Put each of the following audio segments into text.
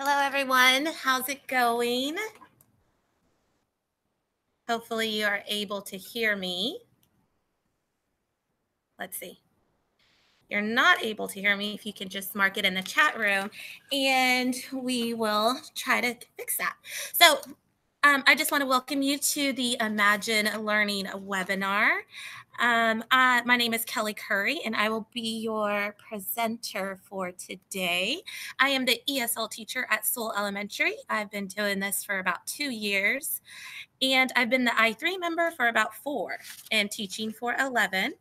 Hello, everyone. How's it going? Hopefully you are able to hear me. Let's see. You're not able to hear me, if you can just mark it in the chat room and we will try to fix that. So I just want to welcome you to the Imagine Learning webinar. My name is Kelly Curry, and I will be your presenter for today. I am the ESL teacher at Sewell Elementary. I've been doing this for about 2 years, and I've been the I3 member for about 4 and teaching for 11.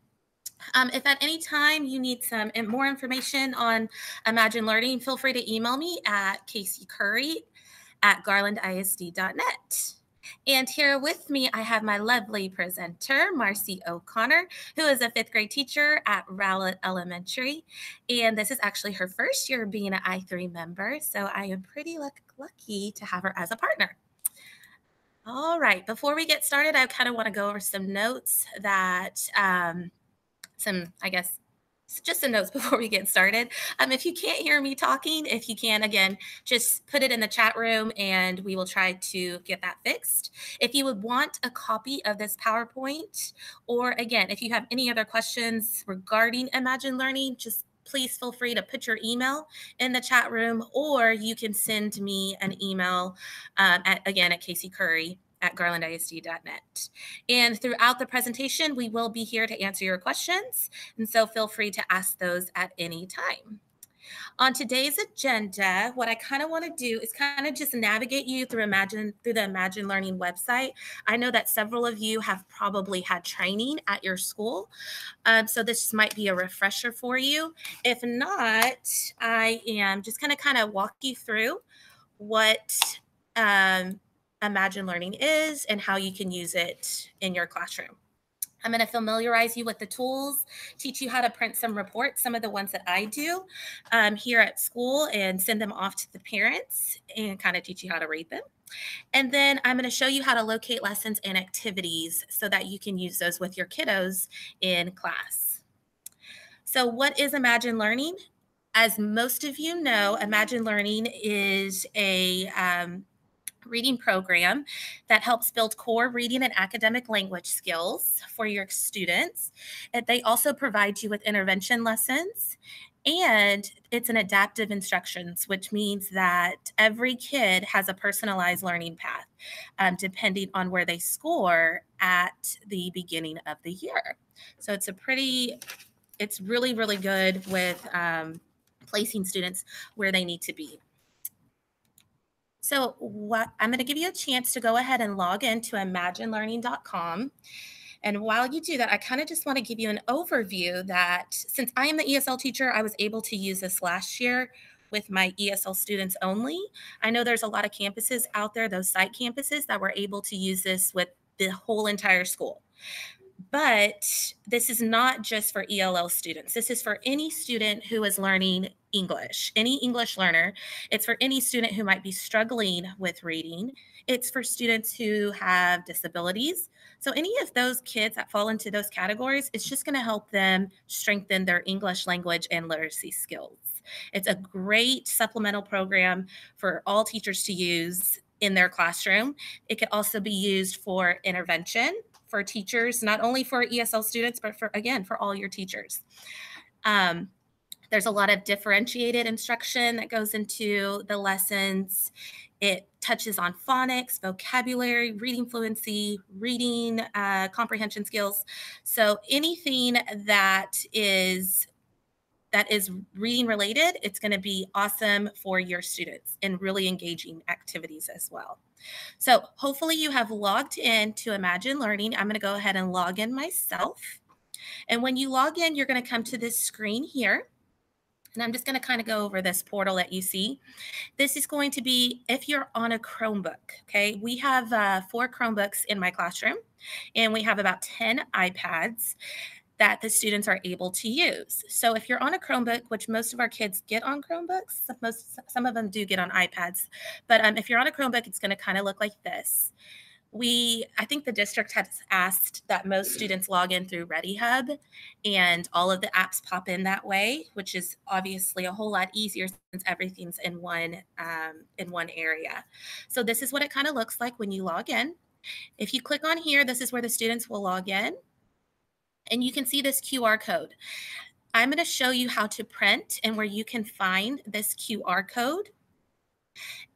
If at any time you need some more information on Imagine Learning, feel free to email me at kcurry@garlandisd.net. And here with me, I have my lovely presenter, Marcy O'Connor, who is a 5th grade teacher at Rowlett Elementary. And this is actually her first year being an I3 member, so I am pretty lucky to have her as a partner. All right, before we get started, I kind of want to go over some notes that just some notes before we get started. If you can't hear me talking, if you can, again, just put it in the chat room and we will try to get that fixed. If you would want a copy of this PowerPoint, or again, if you have any other questions regarding Imagine Learning, just please feel free to put your email in the chat room, or you can send me an email at kcurry@garlandisd.net. And throughout the presentation, we will be here to answer your questions. And so feel free to ask those at any time. On today's agenda, what I kind of want to do is kind of just navigate you through the Imagine Learning website. I know that several of you have probably had training at your school, so this might be a refresher for you. If not, I am just going to kind of walk you through what Imagine Learning is and how you can use it in your classroom. I'm going to familiarize you with the tools, teach you how to print some reports, some of the ones that I do here at school, and send them off to the parents and kind of teach you how to read them. And then I'm going to show you how to locate lessons and activities so that you can use those with your kiddos in class. So what is Imagine Learning? As most of you know, Imagine Learning is a reading program that helps build core reading and academic language skills for your students. And they also provide you with intervention lessons, and it's an adaptive instructions, which means that every kid has a personalized learning path depending on where they score at the beginning of the year. So it's really, really good with placing students where they need to be. So I'm going to give you a chance to go ahead and log into imaginelearning.com. And while you do that, I kind of just want to give you an overview that since I am the ESL teacher, I was able to use this last year with my ESL students only. I know there's a lot of campuses out there, those site campuses, that were able to use this with the whole entire school. But this is not just for ELL students. This is for any student who is learning English, any English learner. It's for any student who might be struggling with reading. It's for students who have disabilities. So any of those kids that fall into those categories, it's just going to help them strengthen their English language and literacy skills. It's a great supplemental program for all teachers to use in their classroom. It could also be used for intervention for teachers, not only for ESL students, but for all your teachers. There's a lot of differentiated instruction that goes into the lessons. It touches on phonics, vocabulary, reading fluency, reading comprehension skills. So anything that is reading related, it's going to be awesome for your students and really engaging activities as well. So hopefully you have logged in to Imagine Learning. I'm going to go ahead and log in myself. And when you log in, you're going to come to this screen here. And I'm just going to kind of go over this portal that you see. This is going to be if you're on a Chromebook, okay? We have 4 Chromebooks in my classroom, and we have about 10 iPads that the students are able to use. So if you're on a Chromebook, which most of our kids get on Chromebooks, some of them do get on iPads, but if you're on a Chromebook, it's going to kind of look like this. I think the district has asked that most students log in through ReadyHub, and all of the apps pop in that way, which is obviously a whole lot easier since everything's in one area. So this is what it kind of looks like when you log in. If you click on here, this is where the students will log in, and you can see this QR code. I'm going to show you how to print and where you can find this QR code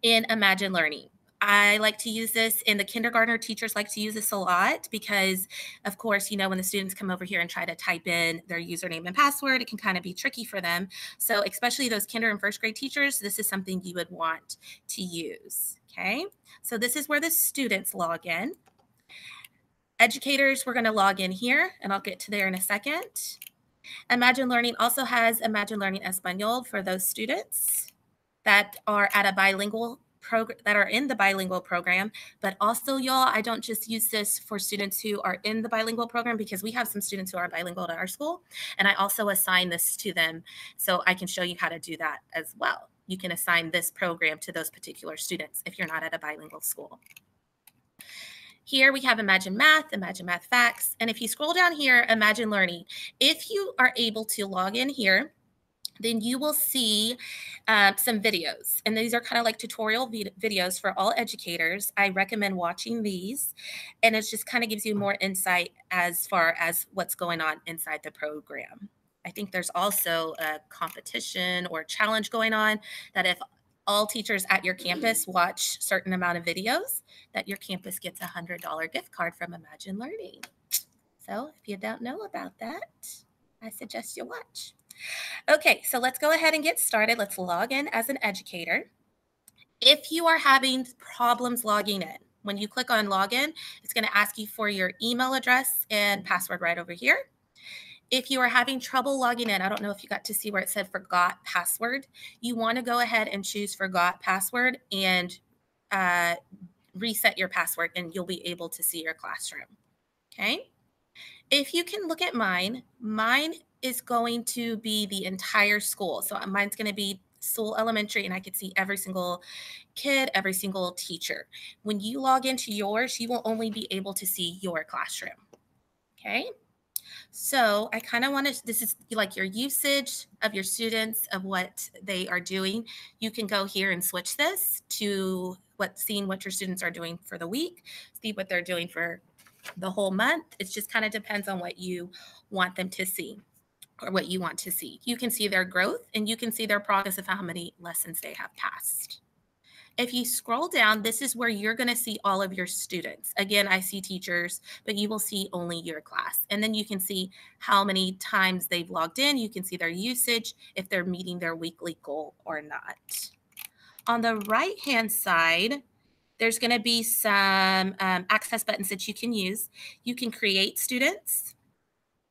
in Imagine Learning. I like to use this, and the kindergartner teachers like to use this a lot because, of course, when the students come over here and try to type in their username and password, it can kind of be tricky for them. So especially those kinder and first grade teachers, this is something you would want to use. Okay, so this is where the students log in. Educators, we're going to log in here, and I'll get to there in a second. Imagine Learning also has Imagine Learning Espanol for those students that are at a bilingual program, that are in the bilingual program. But also, y'all, I don't just use this for students who are in the bilingual program, because we have some students who are bilingual at our school, and I also assign this to them, so I can show you how to do that as well. You can assign this program to those particular students if you're not at a bilingual school. Here we have Imagine Math Facts, and if you scroll down here, Imagine Learning. If you are able to log in here, then you will see some videos. And these are kind of like tutorial videos for all educators. I recommend watching these. And it just kind of gives you more insight as far as what's going on inside the program. I think there's also a competition or challenge going on that if all teachers at your campus watch certain amount of videos, that your campus gets a $100 gift card from Imagine Learning. So if you don't know about that, I suggest you watch. Okay, so let's go ahead and get started. Let's log in as an educator. If you are having problems logging in, when you click on login, it's going to ask you for your email address and password right over here. If you are having trouble logging in, I don't know if you got to see where it said forgot password. You want to go ahead and choose forgot password and reset your password, and you'll be able to see your classroom. Okay. If you can look at mine is going to be the entire school. So mine's going to be Sewell Elementary, and I can see every single kid, every single teacher. When you log into yours, you will only be able to see your classroom. Okay. So I kind of want to, this is like your usage of your students, of what they are doing. You can go here and switch this to seeing what your students are doing for the week, see what they're doing for the whole month. It just kind of depends on what you want them to see or what you want to see. You can see their growth, and you can see their progress of how many lessons they have passed. If you scroll down, this is where you're going to see all of your students. Again, I see teachers, but you will see only your class. And then you can see how many times they've logged in. You can see their usage, if they're meeting their weekly goal or not. On the right-hand side, there's going to be some access buttons that you can use. You can create students.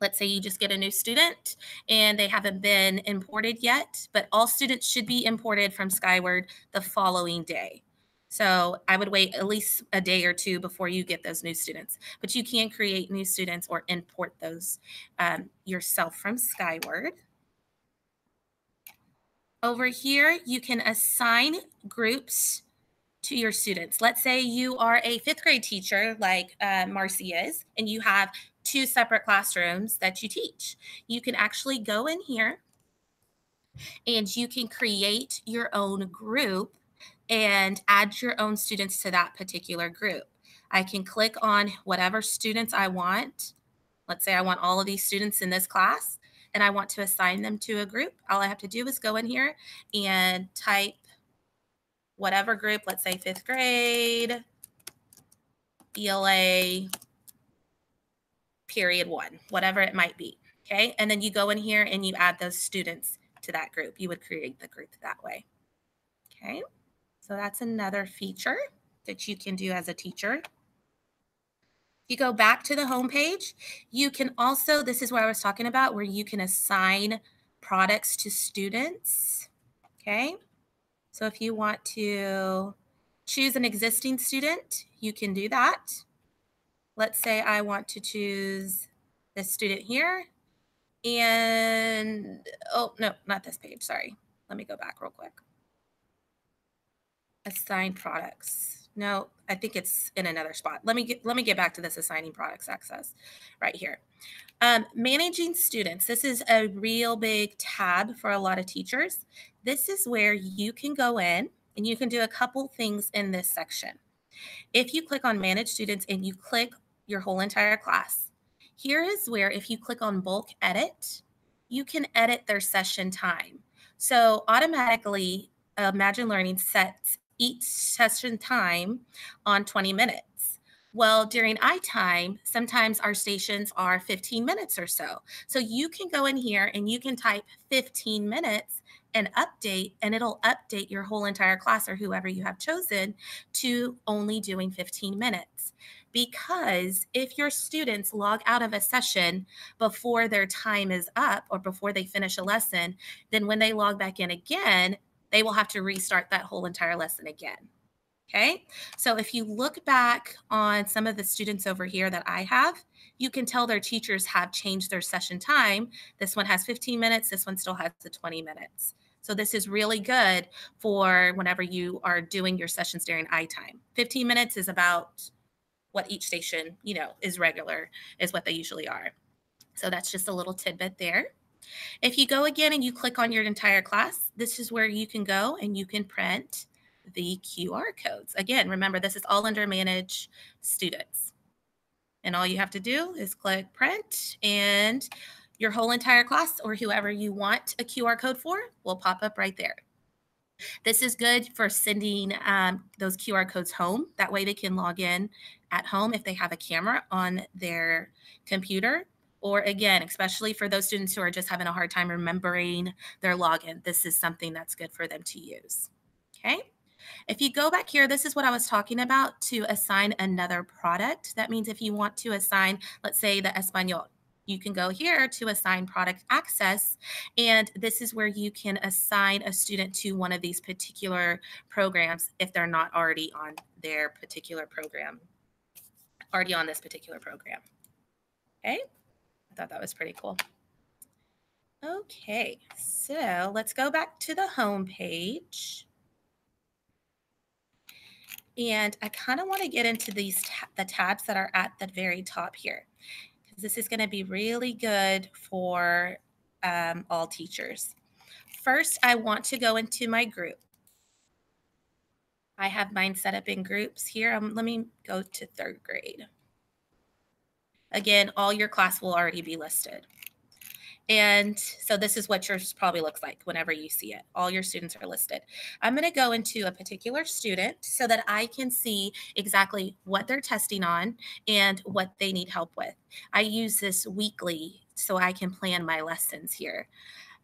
Let's say you just get a new student and they haven't been imported yet, but all students should be imported from Skyward the following day. So I would wait at least a day or two before you get those new students, but you can create new students or import those yourself from Skyward. Over here, you can assign groups to your students. Let's say you are a fifth grade teacher like Marcy is, and you have 2 separate classrooms that you teach. You can actually go in here and you can create your own group and add your own students to that particular group. I can click on whatever students I want. Let's say I want all of these students in this class and I want to assign them to a group. All I have to do is go in here and type whatever group, let's say fifth grade, ELA, period 1, whatever it might be. Okay. And then you go in here and you add those students to that group. You would create the group that way. Okay. So that's another feature that you can do as a teacher. You go back to the home page. You can also, this is what I was talking about, where you can assign products to students. Okay. So if you want to choose an existing student, you can do that. Let's say I want to choose this student here. And, oh, no, not this page. Sorry. Let me go back real quick. Assign products. No, I think it's in another spot. Let me get back to this assigning products access right here. Managing students. This is a real big tab for a lot of teachers. This is where you can go in and you can do a couple things in this section. If you click on manage students and you click your whole entire class, here is where if you click on bulk edit, you can edit their session time. So automatically Imagine Learning sets each session time on 20 minutes. Well, during iTime, sometimes our stations are 15 minutes or so. So you can go in here and you can type 15 minutes and update, and it'll update your whole entire class or whoever you have chosen to only doing 15 minutes. Because if your students log out of a session before their time is up or before they finish a lesson, then when they log back in again, they will have to restart that whole entire lesson again. Okay, so if you look back on some of the students over here that I have, you can tell their teachers have changed their session time. This one has 15 minutes, this one still has the 20 minutes. So this is really good for whenever you are doing your sessions during iTime. 15 minutes is about what each station, is regular, is what they usually are. So that's just a little tidbit there. If you go again and you click on your entire class, this is where you can go and you can print the QR codes. Again, remember, this is all under Manage Students. And all you have to do is click print, and your whole entire class or whoever you want a QR code for will pop up right there. This is good for sending those QR codes home. That way they can log in at home if they have a camera on their computer. Or again, especially for those students who are just having a hard time remembering their login, this is something that's good for them to use. Okay. If you go back here, this is what I was talking about to assign another product. That means if you want to assign, let's say the Espanol, you can go here to assign product access. And this is where you can assign a student to one of these particular programs if they're not already on their particular program, already on this particular program. Okay, I thought that was pretty cool. Okay, so let's go back to the home page. And I kind of want to get into the tabs that are at the very top here, because this is going to be really good for all teachers. First, I want to go into my group. I have mine set up in groups here. Let me go to 3rd grade. Again, all your class will already be listed. And so this is what yours probably looks like whenever you see it. All your students are listed. I'm going to go into a particular student so that I can see exactly what they're testing on and what they need help with. I use this weekly so I can plan my lessons here.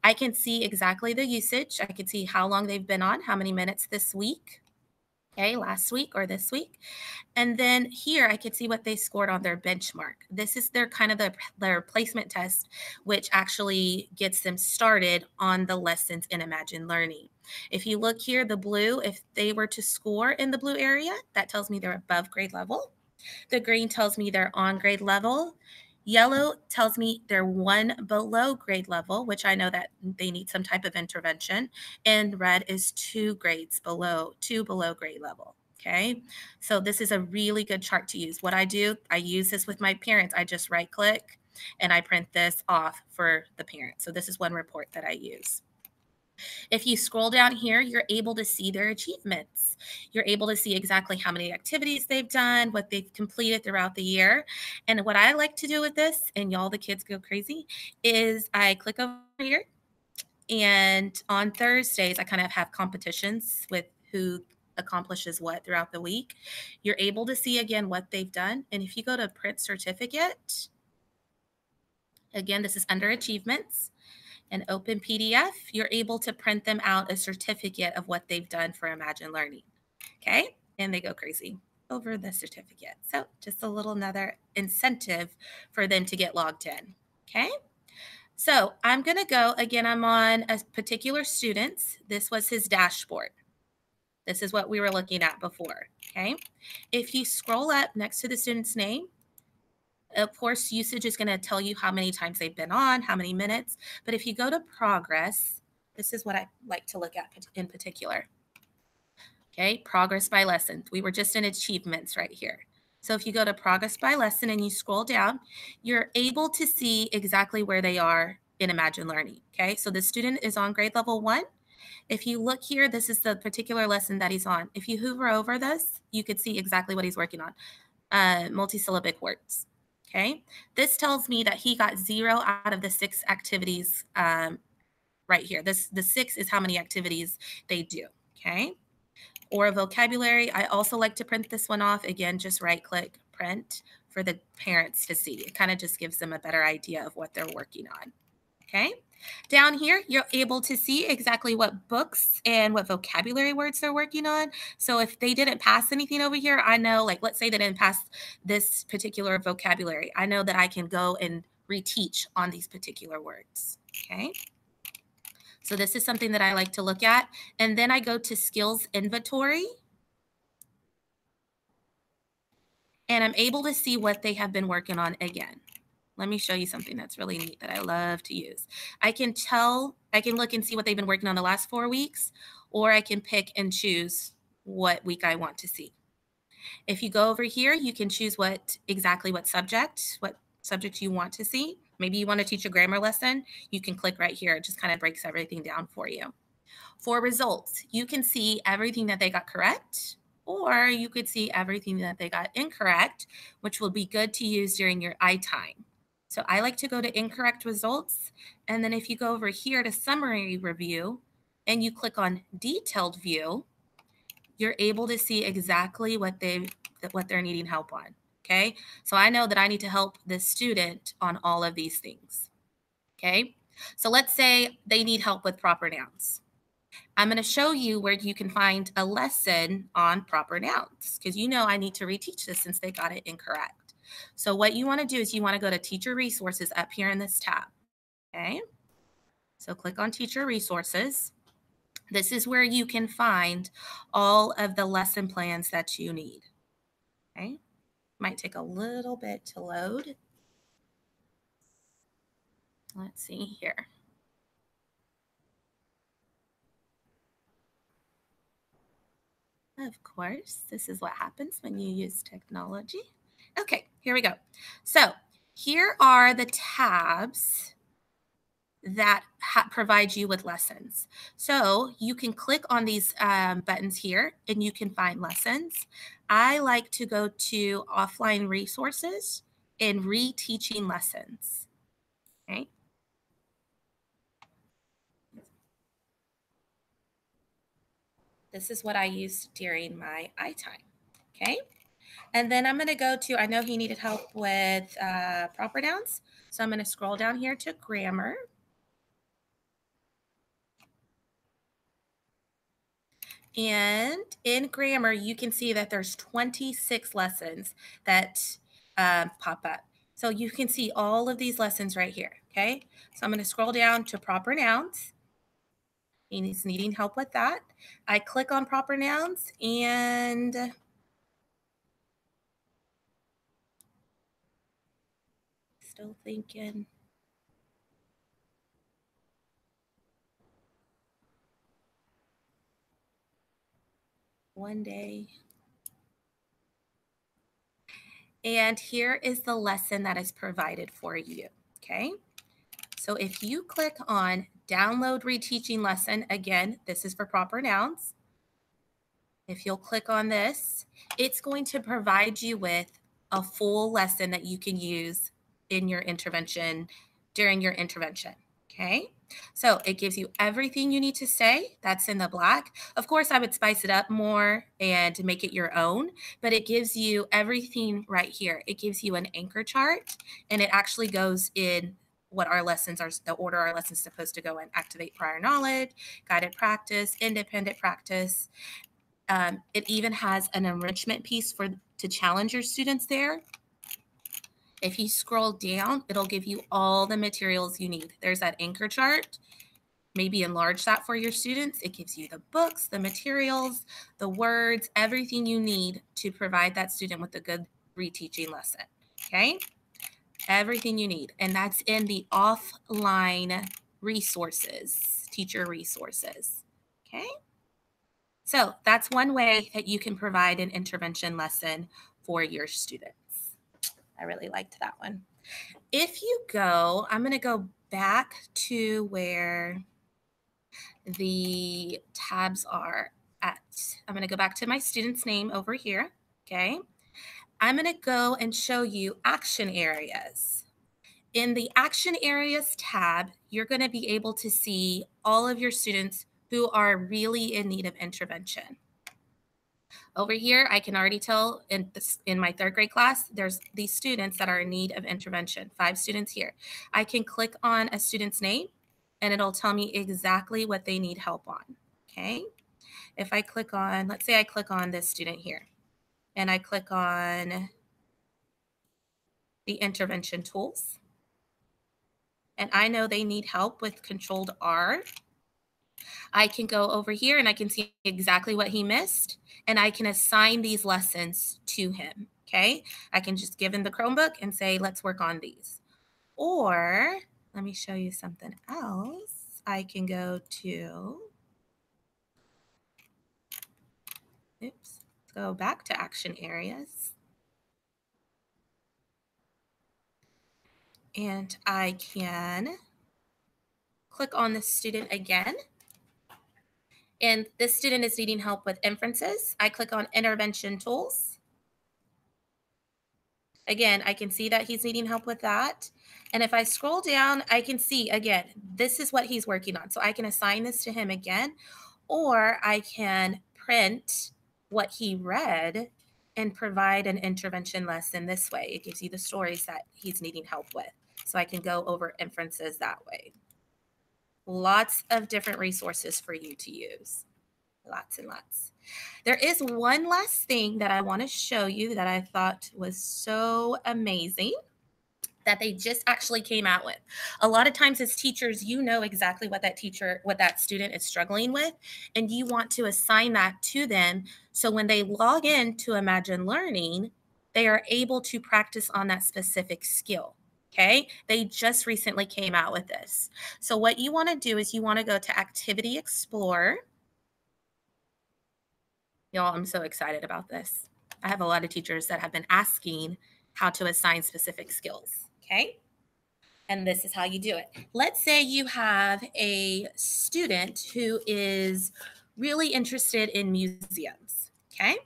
I can see exactly the usage. I can see how long they've been on, how many minutes this week. Okay, last week or this week. And then here I could see what they scored on their benchmark. This is their kind of their placement test, which actually gets them started on the lessons in Imagine Learning. If you look here, the blue, if they were to score in the blue area, that tells me they're above grade level. The green tells me they're on grade level. Yellow tells me they're one below grade level, which I know that they need some type of intervention. And red is two below grade level. Okay, so this is a really good chart to use. What I do, I use this with my parents. I just right click and I print this off for the parent. So this is one report that I use. If you scroll down here, you're able to see their achievements. You're able to see exactly how many activities they've done, what they've completed throughout the year. And what I like to do with this, and y'all the kids go crazy, is I click over here, and on Thursdays, I kind of have competitions with who accomplishes what throughout the week. You're able to see again what they've done. And if you go to print certificate, again, this is under achievements. An open PDF, you're able to print them out a certificate of what they've done for Imagine Learning. Okay, and they go crazy over the certificate. So just a little another incentive for them to get logged in. Okay, so I'm going to go again. I'm on a particular student's. This was his dashboard. This is what we were looking at before. Okay, if you scroll up next to the student's name, of course, usage is going to tell you how many times they've been on, how many minutes. But if you go to progress, this is what I like to look at in particular. Okay, progress by lesson. We were just in achievements right here. So if you go to progress by lesson and you scroll down, you're able to see exactly where they are in Imagine Learning. Okay, so the student is on grade level 1. If you look here, this is the particular lesson that he's on. If you hover over this, you could see exactly what he's working on, multisyllabic words. Okay, this tells me that he got 0 out of the 6 activities right here. The 6 is how many activities they do. Okay, or a vocabulary. I also like to print this one off. Again, just right click, print for the parents to see. It kind of just gives them a better idea of what they're working on. Okay. Down here, you're able to see exactly what books and what vocabulary words they're working on. So if they didn't pass anything over here, I know, like, let's say they didn't pass this particular vocabulary. I know that I can go and reteach on these particular words. Okay. So this is something that I like to look at. And then I go to skills inventory. And I'm able to see what they have been working on again. Let me show you something that's really neat that I love to use. I can look and see what they've been working on the last 4 weeks, or I can pick and choose what week I want to see. If you go over here, you can choose what subject you want to see. Maybe you want to teach a grammar lesson. You can click right here. It just kind of breaks everything down for you. For results, you can see everything that they got correct, or you could see everything that they got incorrect, which will be good to use during your iTime. So I like to go to incorrect results. And then if you go over here to summary review and you click on detailed view, you're able to see exactly what they're needing help on. Okay. So I know that I need to help this student on all of these things. Okay. So let's say they need help with proper nouns. I'm going to show you where you can find a lesson on proper nouns because you know I need to reteach this since they got it incorrect. So what you want to do is you want to go to Teacher Resources up here in this tab. Okay. So click on Teacher Resources. This is where you can find all of the lesson plans that you need. Okay. Might take a little bit to load. Let's see here. Of course, this is what happens when you use technology. Okay, here we go. So here are the tabs that provide you with lessons. So you can click on these buttons here and you can find lessons. I like to go to offline resources and reteaching lessons. Okay. This is what I use during my iTime. Okay. And then I'm going to go to, I know he needed help with proper nouns. So I'm going to scroll down here to grammar. And in grammar, you can see that there's 26 lessons that pop up. So you can see all of these lessons right here, okay? So I'm going to scroll down to proper nouns. He's needing help with that. I click on proper nouns and still thinking. One day. And here is the lesson that is provided for you, okay? So if you click on download reteaching lesson, again, this is for proper nouns. If you'll click on this, it's going to provide you with a full lesson that you can use in your intervention, during your intervention, okay? So it gives you everything you need to say. That's in the black. Of course, I would spice it up more and make it your own, but it gives you everything right here. It gives you an anchor chart, and it actually goes in what our lessons are, the order our lessons supposed to go in: activate prior knowledge, guided practice, independent practice. It even has an enrichment piece to challenge your students there. If you scroll down, it'll give you all the materials you need. There's that anchor chart. Maybe enlarge that for your students. It gives you the books, the materials, the words, everything you need to provide that student with a good reteaching lesson. Okay? Everything you need. And that's in the offline resources, teacher resources. Okay? So that's one way that you can provide an intervention lesson for your students. I really liked that one. If you go, I'm going to go back to where the tabs are at. I'm going to go back to my student's name over here. Okay. I'm going to go and show you action areas. In the action areas tab, you're going to be able to see all of your students who are really in need of intervention. Over here, I can already tell in my third grade class, there's these students that are in need of intervention, 5 students here. I can click on a student's name and it'll tell me exactly what they need help on, okay? If I click on, let's say I click on this student here and I click on the intervention tools and I know they need help with controlled R. I can go over here and I can see exactly what he missed and I can assign these lessons to him, okay? I can just give him the Chromebook and say, let's work on these. Or let me show you something else. I can go to, let's go back to action areas. And I can click on the student again. And this student is needing help with inferences. I click on intervention tools. Again, I can see that he's needing help with that. And if I scroll down, I can see, again, this is what he's working on. So I can assign this to him again, or I can print what he read and provide an intervention lesson this way. It gives you the stories that he's needing help with. So I can go over inferences that way. Lots of different resources for you to use. Lots and lots. There is one last thing that I want to show you that I thought was so amazing that they just actually came out with. A lot of times as teachers, you know exactly what that student is struggling with, and you want to assign that to them. So when they log in to Imagine Learning, they are able to practice on that specific skill. Okay, they just recently came out with this. So what you want to do is you want to go to Activity Explorer. Y'all, I'm so excited about this. I have a lot of teachers that have been asking how to assign specific skills, okay? And this is how you do it. Let's say you have a student who is really interested in museums, okay?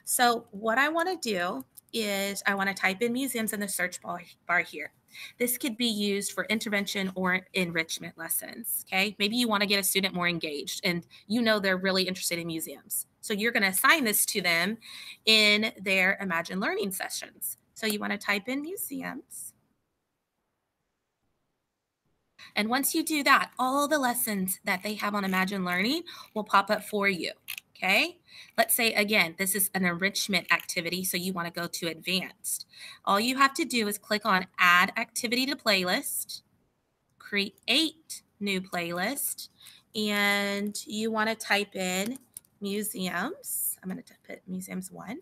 So what I want to do is I want to type in museums in the search bar here. This could be used for intervention or enrichment lessons, okay? Maybe you want to get a student more engaged and you know they're really interested in museums. So you're going to assign this to them in their Imagine Learning sessions. So you want to type in museums. And once you do that, all the lessons that they have on Imagine Learning will pop up for you. Okay. Let's say, again, this is an enrichment activity, so you want to go to advanced. All you have to do is click on add activity to playlist, create new playlist, and you want to type in museums. I'm going to put museums 1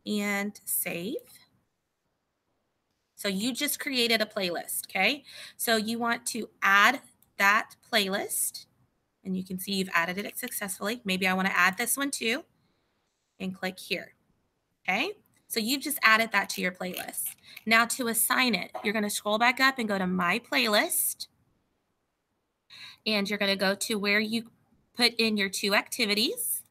and save. So you just created a playlist, okay? So you want to add that playlist, and you can see you've added it successfully. Maybe I want to add this one too, and click here, okay? So you've just added that to your playlist. Now to assign it, you're going to scroll back up and go to My Playlist, and you're going to go to where you put in your 2 activities,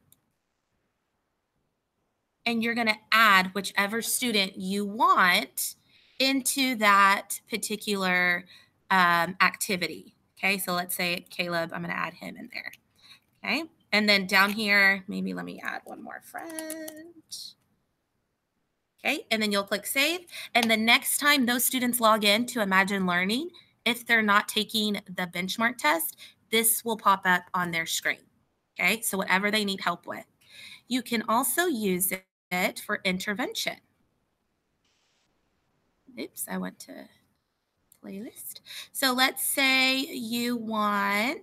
and you're going to add whichever student you want into that particular activity. Okay, so let's say Caleb, I'm going to add him in there. Okay, and then down here, maybe let me add one more friend. Okay, and then you'll click save. And the next time those students log in to Imagine Learning, if they're not taking the benchmark test, this will pop up on their screen. Okay, so whatever they need help with. You can also use it for intervention. Oops, I went to playlist. So let's say you want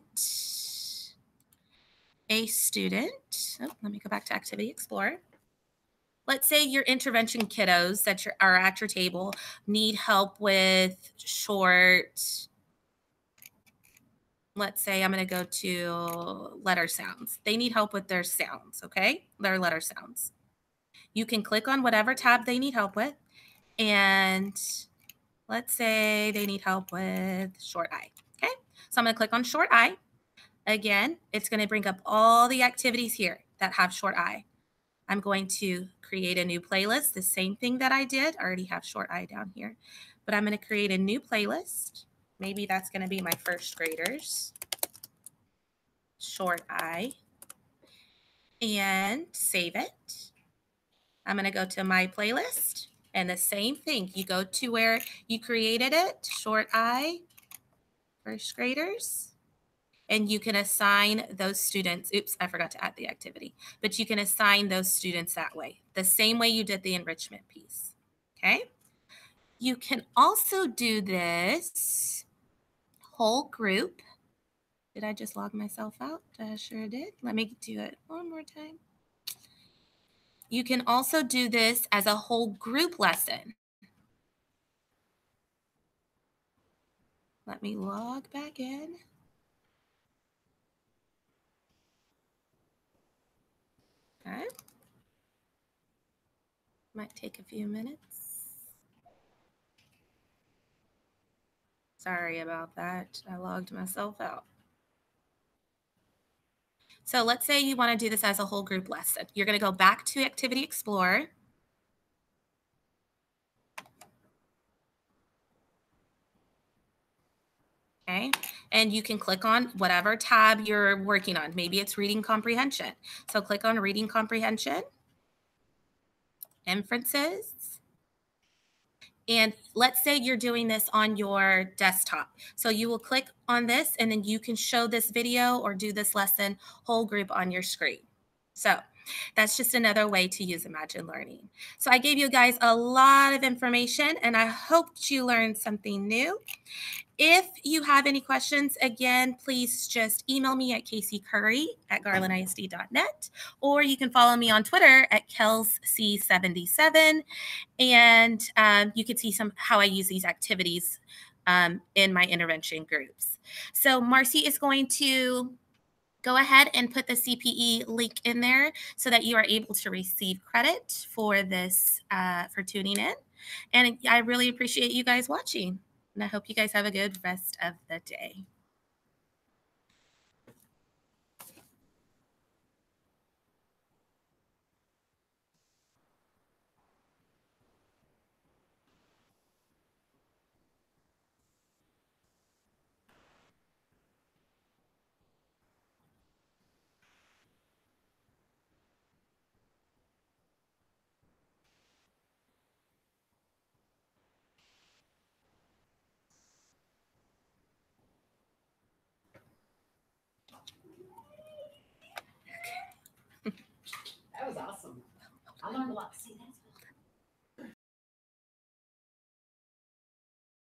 a student. Oh, let me go back to Activity Explorer. Let's say your intervention kiddos that are at your table need help with short let's say I'm going to go to letter sounds. They need help with their sounds, okay? Their letter sounds. You can click on whatever tab they need help with. And let's say they need help with short I, okay? So I'm going to click on short I. Again, it's going to bring up all the activities here that have short I. I'm going to create a new playlist, the same thing that I did. I already have short I down here, but I'm going to create a new playlist. Maybe that's going to be my first graders, short I, and save it. I'm going to go to my playlist, and the same thing. You go to where you created it, short I, first graders, and you can assign those students. Oops, I forgot to add the activity, but you can assign those students that way, the same way you did the enrichment piece, okay? You can also do this whole group. Did I just log myself out? I sure did. Let me do it one more time. You can also do this as a whole group lesson. Let me log back in. Okay. Might take a few minutes. Sorry about that. I logged myself out. So let's say you want to do this as a whole group lesson. You're going to go back to Activity Explorer. Okay. And you can click on whatever tab you're working on. Maybe it's reading comprehension. So click on reading comprehension, inferences. And let's say you're doing this on your desktop. So you will click on this and then you can show this video or do this lesson whole group on your screen. So that's just another way to use Imagine Learning. So I gave you guys a lot of information and I hope you learned something new. If you have any questions, again, please just email me at kcurry@garlandisd.net, or you can follow me on Twitter at kelsc77, and you can see how I use these activities in my intervention groups. So Marcy is going to go ahead and put the CPE link in there so that you are able to receive credit for this, for tuning in. And I really appreciate you guys watching. And I hope you guys have a good rest of the day.